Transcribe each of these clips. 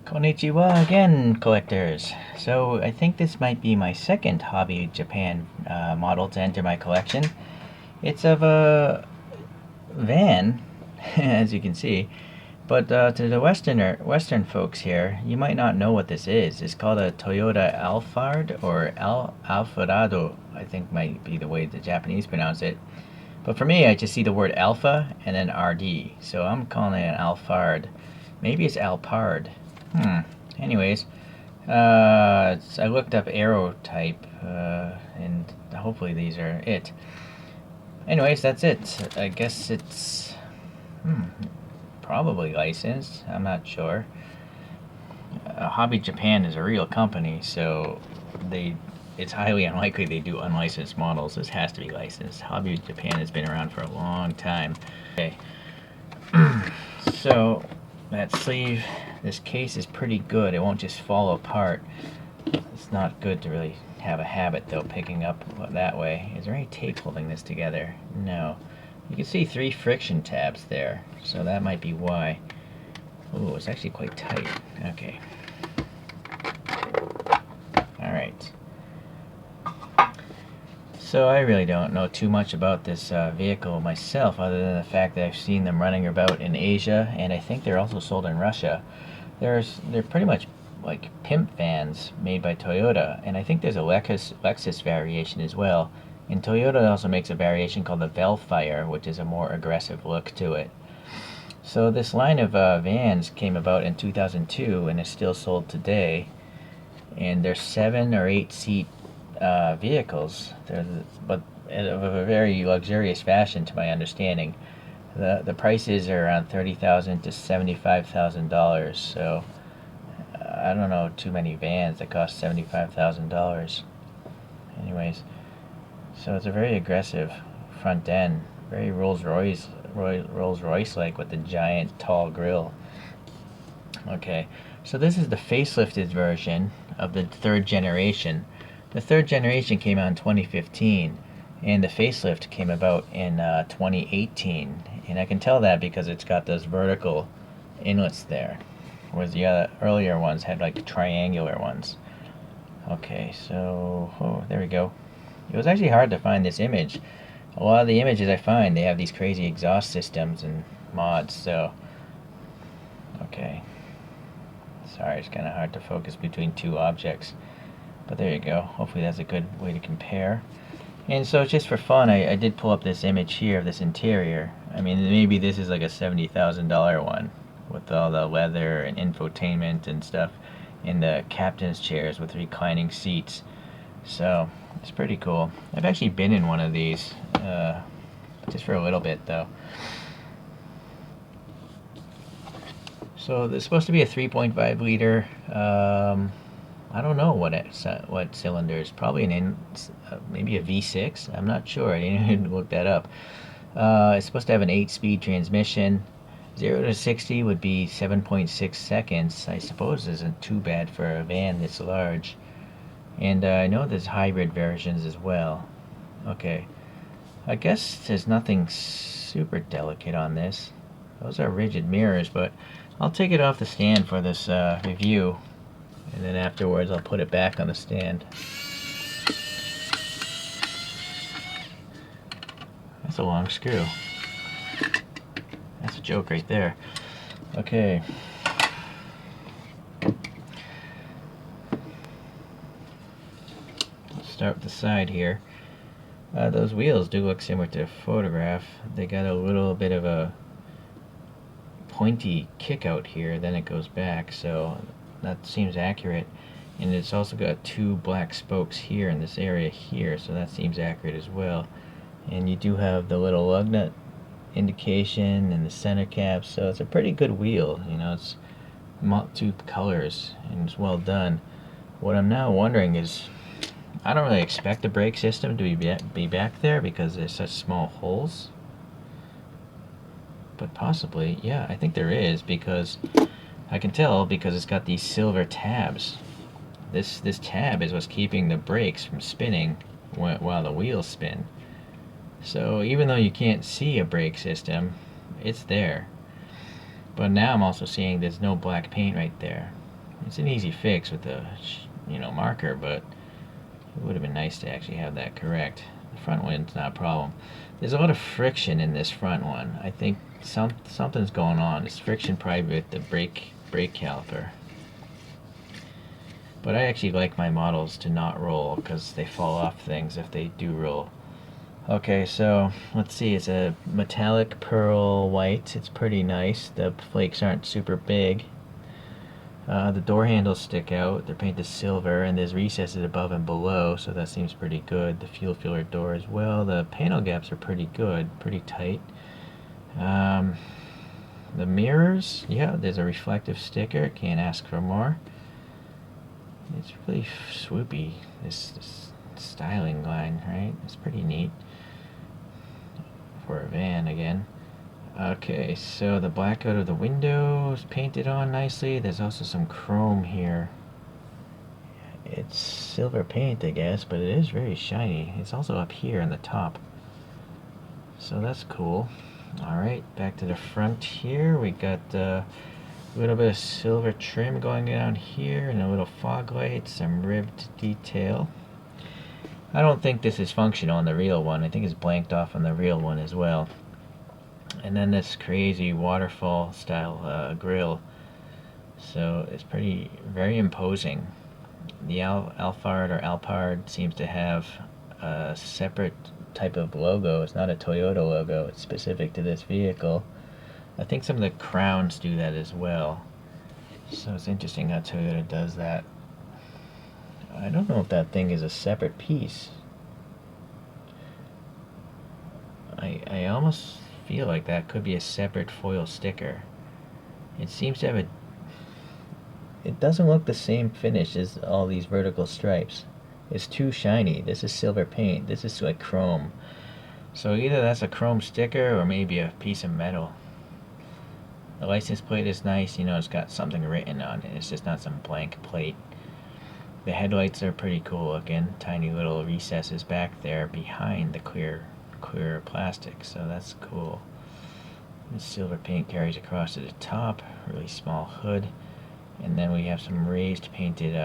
Konnichiwa again, collectors. So I think this might be my second Hobby Japan model to enter my collection. It's of a van, as you can see, but to the Western folks here, you might not know what this is. It's called a Toyota Alphard, or Alfarado, I think might be the way the Japanese pronounce it. But for me, I just see the word Alpha and then RD, so I'm calling it an Alphard. Maybe it's Alphard. Anyways, I looked up Aero type, and hopefully these are it. Anyways, that's it. I guess it's probably licensed. I'm not sure. Hobby Japan is a real company, so it's highly unlikely they do unlicensed models. This has to be licensed. Hobby Japan has been around for a long time. Okay. So that sleeve, this case is pretty good. It won't just fall apart. It's not good to really have a habit though, picking up that way. Is there any tape holding this together? No. You can see 3 friction tabs there, so that might be why. Oh, it's actually quite tight. Okay. Alright. So I really don't know too much about this vehicle myself, other than the fact that I've seen them running about in Asia, and I think they're also sold in Russia. They're pretty much like pimp vans made by Toyota, and I think there's a Lexus variation as well. And Toyota also makes a variation called the Velfire, which is a more aggressive look to it. So this line of vans came about in 2002 and is still sold today, and they're 7 or 8 seat vehicles, but of a very luxurious fashion to my understanding. The prices are around $30,000 to $75,000, so I don't know too many vans that cost $75,000. Anyways, so it's a very aggressive front end, very Rolls-Royce like, with the giant tall grille. Okay, so this is the facelifted version of the 3rd generation. The 3rd generation came out in 2015, and the facelift came about in 2018. And I can tell that because it's got those vertical inlets there, whereas the earlier ones had like triangular ones. Okay, so there we go. It was actually hard to find this image. A lot of the images I find, they have these crazy exhaust systems and mods, so okay. Sorry, it's kind of hard to focus between 2 objects. But there you go. Hopefully that's a good way to compare. And so just for fun, I did pull up this image here of this interior. I mean, maybe this is like a $70,000 one with all the leather and infotainment and stuff, and the captain's chairs with reclining seats. So it's pretty cool. I've actually been in one of these, just for a little bit though. So there's supposed to be a 3.5 liter. I don't know what cylinders. Probably maybe a V6. I'm not sure. I didn't even look that up. It's supposed to have an 8-speed transmission. 0 to 60 would be 7.6 seconds. I suppose isn't too bad for a van this large. And I know there's hybrid versions as well. Okay. I guess there's nothing super delicate on this. Those are rigid mirrors, but I'll take it off the stand for this review. And then afterwards I'll put it back on the stand. That's a long screw. That's a joke right there. Okay. Let's start with the side here. Those wheels do look similar to a photograph. They got a little bit of a pointy kick out here, then it goes back, so that seems accurate. And it's also got 2 black spokes here in this area here, so that seems accurate as well. And you do have the little lug nut indication and the center cap, so it's a pretty good wheel. You know, it's 2 colors and it's well done. What I'm now wondering is, I don't really expect the brake system to be back there because there's such small holes. But possibly, yeah, I think there is, because I can tell because it's got these silver tabs. This tab is what's keeping the brakes from spinning while the wheels spin. So even though you can't see a brake system, it's there. But now I'm also seeing there's no black paint right there. It's an easy fix with the marker, but it would have been nice to actually have that correct. The front wind's not a problem. There's a lot of friction in this front one. I think something's going on. It's friction probably with the brake caliper. But I actually like my models to not roll because they fall off things if they do roll. Okay, so let's see. It's a metallic pearl white. It's pretty nice. The flakes aren't super big. The door handles stick out. They're painted silver, and there's recesses above and below, so that seems pretty good. The fuel filler door as well. The panel gaps are pretty good, pretty tight. The mirrors, yeah, there's a reflective sticker. Can't ask for more. It's really swoopy, this styling line, right? It's pretty neat for a van again. Okay, so the blackout of the window is painted on nicely. There's also some chrome here. It's silver paint, I guess, but it is very shiny. It's also up here on the top. So that's cool. Alright, back to the front here. We got a little bit of silver trim going down here, and a little fog light, some ribbed detail. I don't think this is functional on the real one. I think it's blanked off on the real one as well. And then this crazy waterfall style grill. So it's very imposing. The Alphard or Alphard seems to have a separate type of logo. It's not a Toyota logo. It's specific to this vehicle. I think some of the crowns do that as well. So it's interesting how Toyota does that. I don't know if that thing is a separate piece. I almost feel like that could be a separate foil sticker. It seems to have it doesn't look the same finish as all these vertical stripes. It's too shiny. This is silver paint. This is like chrome. So either that's a chrome sticker or maybe a piece of metal. The license plate is nice, it's got something written on it. It's just not some blank plate. The headlights are pretty cool looking. Tiny little recesses back there behind the clear plastic, so that's cool. The silver paint carries across to the top, really small hood, and then we have some raised painted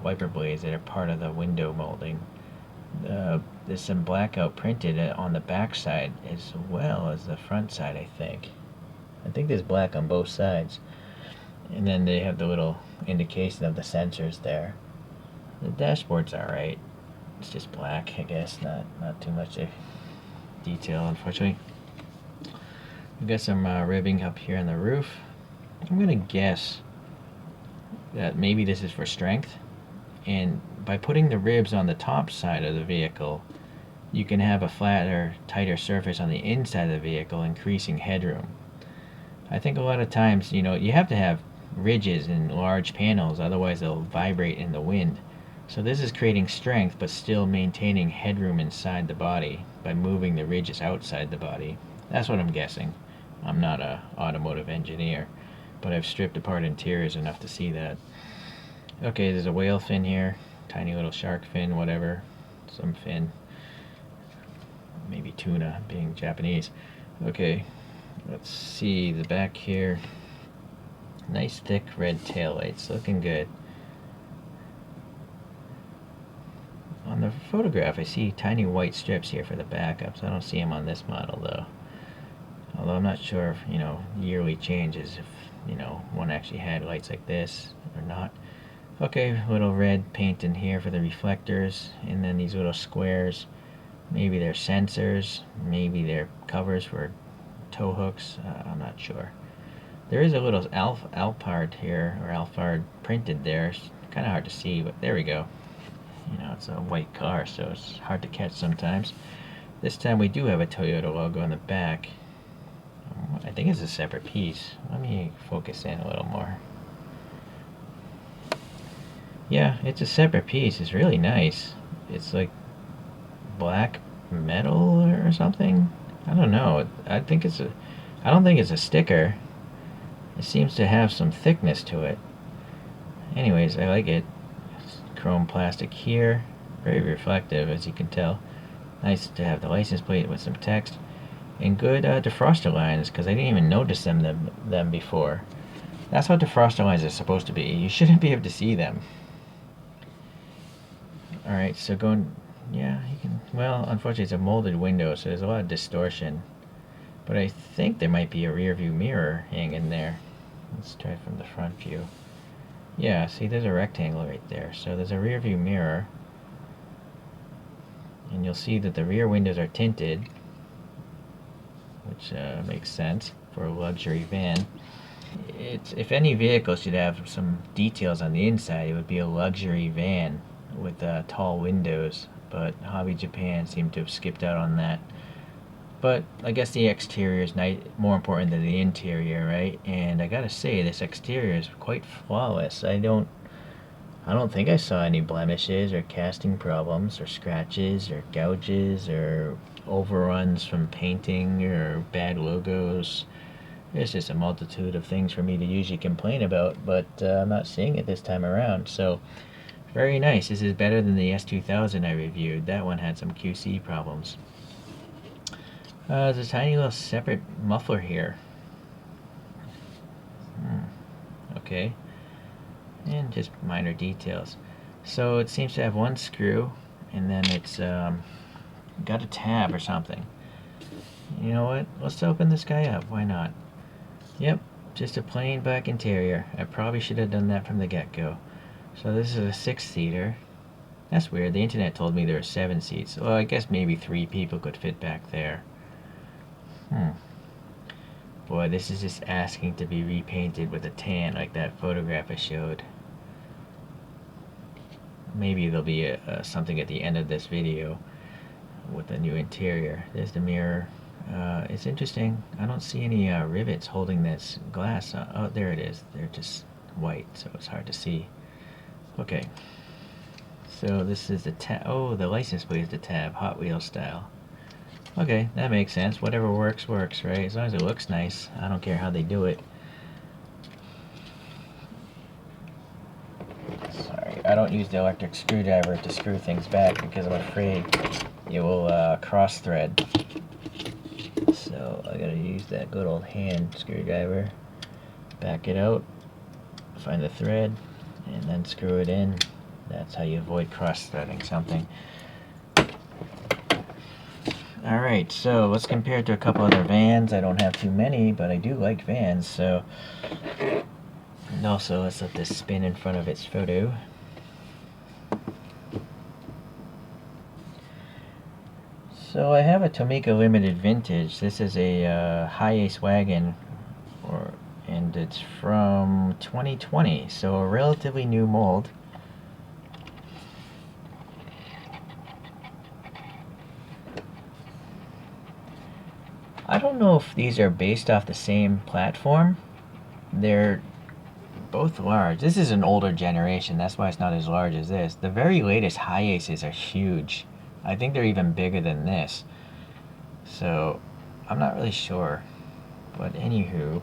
wiper blades that are part of the window molding. There's some blackout printed on the back side as well as the front side, I think. I think there's black on both sides. And then they have the little indication of the sensors there. The dashboard's alright. It's just black, I guess, not too much detail, unfortunately. We've got some ribbing up here on the roof. I'm gonna guess that maybe this is for strength, and by putting the ribs on the top side of the vehicle, you can have a flatter, tighter surface on the inside of the vehicle, increasing headroom. I think a lot of times, you have to have ridges and large panels, otherwise they'll vibrate in the wind. So this is creating strength, but still maintaining headroom inside the body by moving the ridges outside the body. That's what I'm guessing. I'm not an automotive engineer, but I've stripped apart interiors enough to see that. Okay, there's a whale fin here, tiny little shark fin, whatever, some fin, maybe tuna, being Japanese. Okay, let's see the back here. Nice thick red tail lights, looking good. On the photograph, I see tiny white strips here for the backups. I don't see them on this model though. Although I'm not sure if, yearly changes, if, one actually had lights like this or not. Okay, little red paint in here for the reflectors, and then these little squares. Maybe they're sensors, maybe they're covers for tow hooks, I'm not sure. There is a little Alphard here, or Alphard printed there. It's kind of hard to see, but there we go. It's a white car, so it's hard to catch sometimes. This time we do have a Toyota logo on the back. I think it's a separate piece. Let me focus in a little more. Yeah, it's a separate piece. It's really nice. It's like black metal or something. I don't know. I don't think it's a sticker. It seems to have some thickness to it. Anyways, I like it. It's chrome plastic here. Very reflective, as you can tell. Nice to have the license plate with some text. And good defroster lines, because I didn't even notice them before. That's what defroster lines are supposed to be. You shouldn't be able to see them. Alright, so going... Yeah, you can... Well, unfortunately it's a molded window, so there's a lot of distortion. But I think there might be a rear view mirror hanging there. Let's try it from the front view. Yeah, see, there's a rectangle right there. So there's a rear view mirror. And you'll see that the rear windows are tinted, which makes sense for a luxury van. If any vehicle should have some details on the inside, it would be a luxury van with tall windows. But Hobby Japan seemed to have skipped out on that. But I guess the exterior is more important than the interior, right? And I gotta say, this exterior is quite flawless. I don't think I saw any blemishes or casting problems or scratches or gouges or overruns from painting or bad logos. There's just a multitude of things for me to usually complain about, but I'm not seeing it this time around. So, very nice. This is better than the S2000 I reviewed. That one had some QC problems. There's a tiny little separate muffler here. Okay. And just minor details. So it seems to have one screw, and then it's got a tab or something. You know what? Let's open this guy up. Why not? Yep, just a plain black interior. I probably should have done that from the get-go. So this is a 6-seater. That's weird. The internet told me there were 7 seats. Well, I guess maybe 3 people could fit back there. Boy, this is just asking to be repainted with a tan like that photograph I showed. Maybe there'll be something at the end of this video with a new interior. There's the mirror. It's interesting. I don't see any rivets holding this glass. Oh, there it is. They're just white, so it's hard to see. Okay. So this is the tab. Oh, the license plate is the tab, Hot Wheels style. Okay, that makes sense. Whatever works, works, right? As long as it looks nice. I don't care how they do it. Sorry, I don't use the electric screwdriver to screw things back because I'm afraid it will cross-thread. So I gotta use that good old hand screwdriver. Back it out, find the thread, and then screw it in. That's how you avoid cross-threading something. Alright, so let's compare it to a couple other vans. I don't have too many, but I do like vans, so... And also, let's let this spin in front of its photo. So I have a Tomica Limited Vintage. This is a High Ace wagon, and it's from 2020, so a relatively new mold. I don't know if these are based off the same platform. They're both large. This is an older generation, that's why it's not as large as this. The very latest High Aces are huge. I think they're even bigger than this. So, I'm not really sure. But anywho,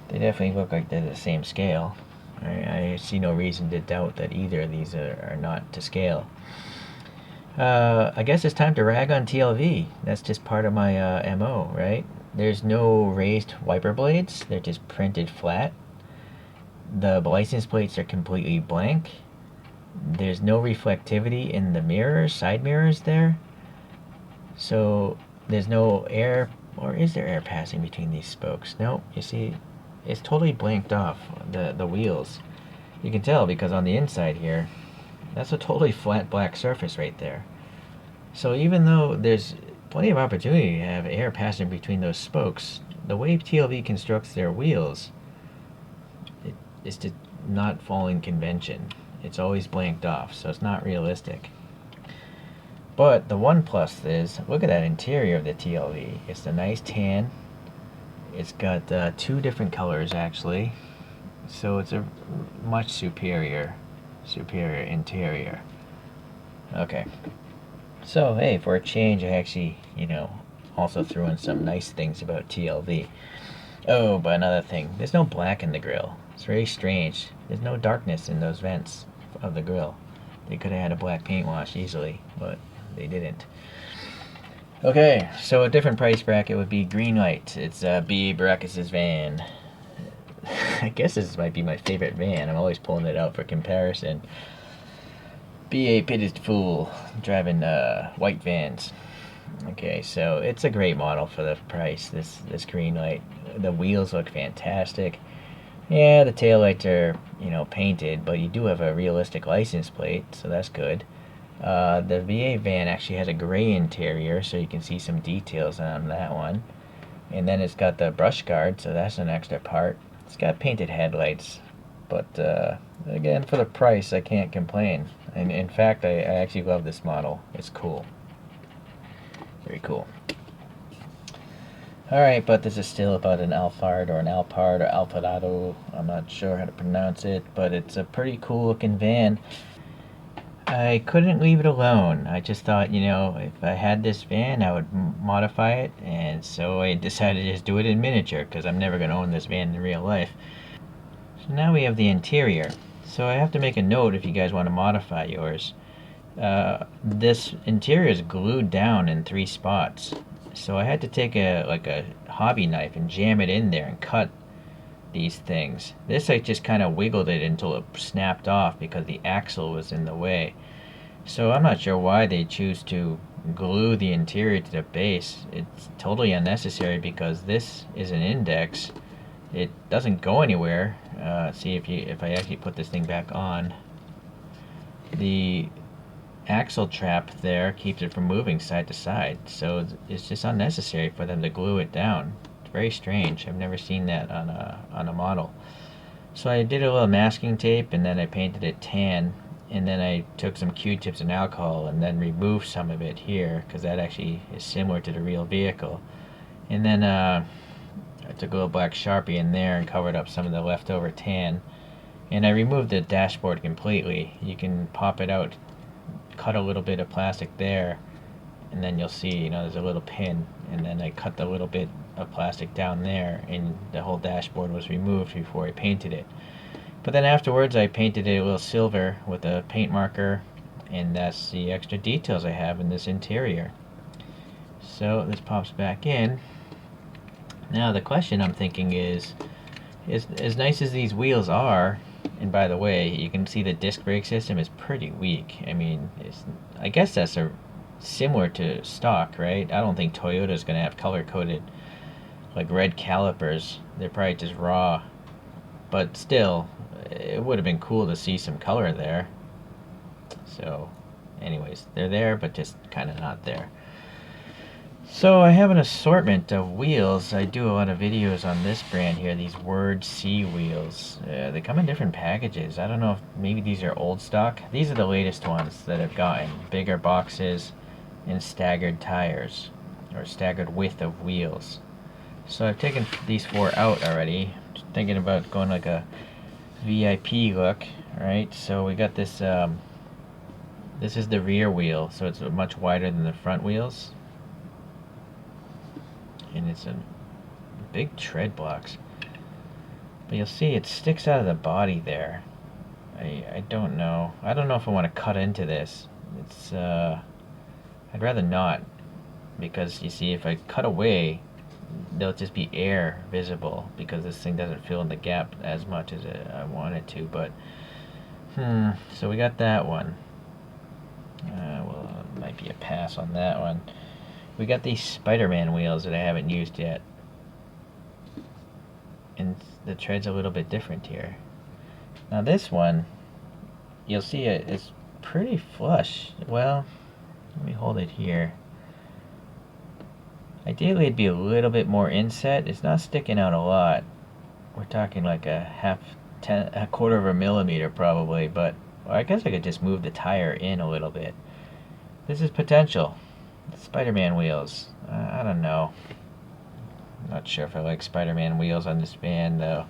they definitely look like they're the same scale. I see no reason to doubt that either of these are not to scale. I guess it's time to rag on TLV. That's just part of my MO, right? There's no raised wiper blades. They're just printed flat. The license plates are completely blank. There's no reflectivity in the mirrors, side mirrors there. So there's no air, or is there air passing between these spokes? No, you see, it's totally blanked off, the wheels. You can tell because on the inside here, that's a totally flat black surface right there. So even though there's plenty of opportunity to have air passing between those spokes, the way TLV constructs their wheels, it's just not following convention. It's always blanked off, so it's not realistic. But the one plus is, look at that interior of the TLV. It's a nice tan. It's got 2 different colors actually, so it's a much superior interior. Okay, so hey, for a change I actually, also threw in some nice things about TLV. Oh, but another thing, there's no black in the grill. It's very strange. There's no darkness in those vents of the grill. They could have had a black paint wash easily, but they didn't. Okay, so a different price bracket would be Greenlight. It's B. Baracus' van. I guess this might be my favorite van. I'm always pulling it out for comparison. Be a pitted fool driving white vans. Okay, so it's a great model for the price. This green light. The wheels look fantastic. Yeah, the taillights are, you know, painted, but you do have a realistic license plate, so that's good. The VA van actually has a gray interior, so you can see some details on that one. And then it's got the brush guard, so that's an extra part. It's got painted headlights, but again, for the price, I can't complain. And in fact, I actually love this model. It's cool. Very cool. Alright, but this is still about an Alphard or an Alphard or Alphard. I'm not sure how to pronounce it, but it's a pretty cool looking van. I couldn't leave it alone. I just thought, you know, if I had this van, I would modify it, and so I decided to just do it in miniature, because I'm never going to own this van in real life. So now we have the interior. So I have to make a note if you guys want to modify yours. This interior is glued down in 3 spots. So I had to take a hobby knife and jam it in there and cut these things. This I just kind of wiggled it until it snapped off because the axle was in the way. So I'm not sure why they choose to glue the interior to the base. It's totally unnecessary because this is an index. It doesn't go anywhere. See if I actually put this thing back on. The axle trap there keeps it from moving side to side, so it's just unnecessary for them to glue it down. It's very strange. I've never seen that on a model. So I did a little masking tape, and then I painted it tan, and then I took some Q-tips and alcohol and then removed some of it here because that actually is similar to the real vehicle. And then I took a little black Sharpie in there and covered up some of the leftover tan, and I removed the dashboard completely. You can pop it out, cut a little bit of plastic there, and then you'll see, you know, there's a little pin, and then I cut the little bit of plastic down there, and the whole dashboard was removed before I painted it. But then afterwards I painted it a little silver with a paint marker, and that's the extra details I have in this interior. So this pops back in. Now the question I'm thinking is as nice as these wheels are, and by the way, you can see the disc brake system is pretty weak. I mean, I guess that's similar to stock, right? I don't think Toyota's going to have color-coded, like red calipers. They're probably just raw. But still, it would have been cool to see some color there. So, anyways, they're there, but just kind of not there. So I have an assortment of wheels. I do a lot of videos on this brand here, these WORDC wheels. They come in different packages. I don't know if maybe these are old stock. These are the latest ones that I've gotten. Bigger boxes and staggered tires, or staggered width of wheels. So I've taken these 4 out already. Just thinking about going like a VIP look, right? So we got this, this is the rear wheel, so it's much wider than the front wheels. And it's a big tread blocks, but you'll see it sticks out of the body there. I don't know if I want to cut into this. It's I'd rather not, because you see if I cut away there'll just be air visible because this thing doesn't fill in the gap as much as I want it to. But so we got that one. Well, it might be a pass on that one. We got these Spider-Man wheels that I haven't used yet, and the tread's a little bit different here. Now this one, you'll see it's pretty flush. Well, let me hold it here. Ideally it'd be a little bit more inset. It's not sticking out a lot. We're talking like a quarter of a millimeter probably, but I guess I could just move the tire in a little bit. This is potential. Spider-Man wheels. I don't know. I'm not sure if I like Spider-Man wheels on this van though.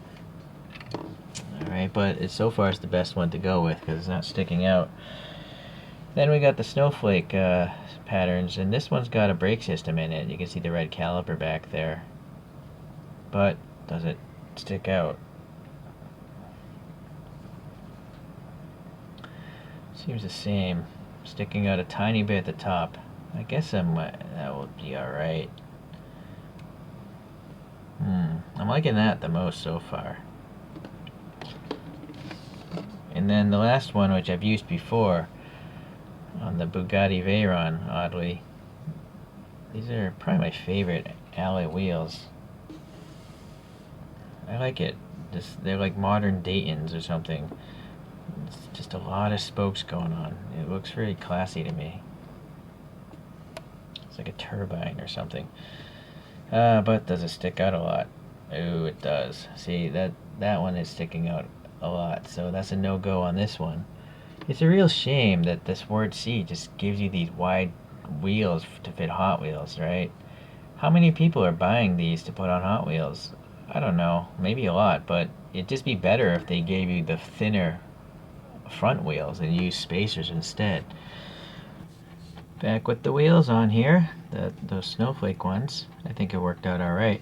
Alright, but so far it's the best one to go with because it's not sticking out. Then we got the snowflake patterns, and this one's got a brake system in it. You can see the red caliper back there. But does it stick out? Seems the same. Sticking out a tiny bit at the top. I guess that will be alright. I'm liking that the most so far. And then the last one, which I've used before on the Bugatti Veyron, oddly. These are probably my favorite alloy wheels. I like it. They're like modern Daytons or something. It's just a lot of spokes going on. It looks very classy to me. It's like a turbine or something. But does it stick out a lot? Oh, it does. See, that one is sticking out a lot, so that's a no-go on this one. It's a real shame that this WORDC just gives you these wide wheels to fit Hot Wheels, right? How many people are buying these to put on Hot Wheels? I don't know, maybe a lot, but it'd just be better if they gave you the thinner front wheels and use spacers instead. Back with the wheels on here, those snowflake ones. I think it worked out alright.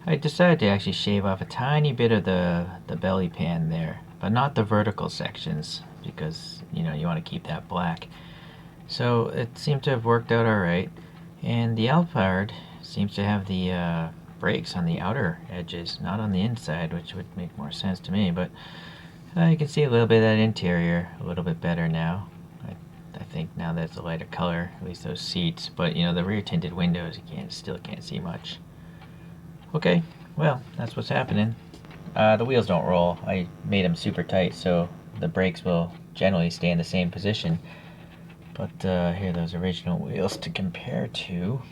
I decided to actually shave off a tiny bit of the belly pan there, but not the vertical sections, because you want to keep that black. So it seemed to have worked out alright, and the Alphard seems to have the brakes on the outer edges, not on the inside, which would make more sense to me, but you can see a little bit of that interior a little bit better now. I think now that it's a lighter color, at least those seats, but the rear tinted windows, you still can't see much. Okay, well, that's what's happening. The wheels don't roll. I made them super tight, so the brakes will generally stay in the same position. But here are those original wheels to compare to.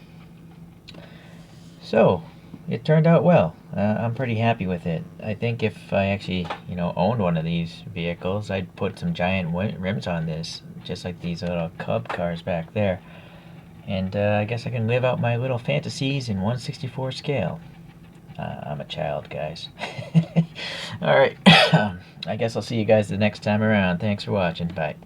So, it turned out well. I'm pretty happy with it. I think if I actually, owned one of these vehicles, I'd put some giant rims on this, just like these little Cub cars back there. And I guess I can live out my little fantasies in 1/64 scale. I'm a child, guys. Alright, I guess I'll see you guys the next time around. Thanks for watching. Bye.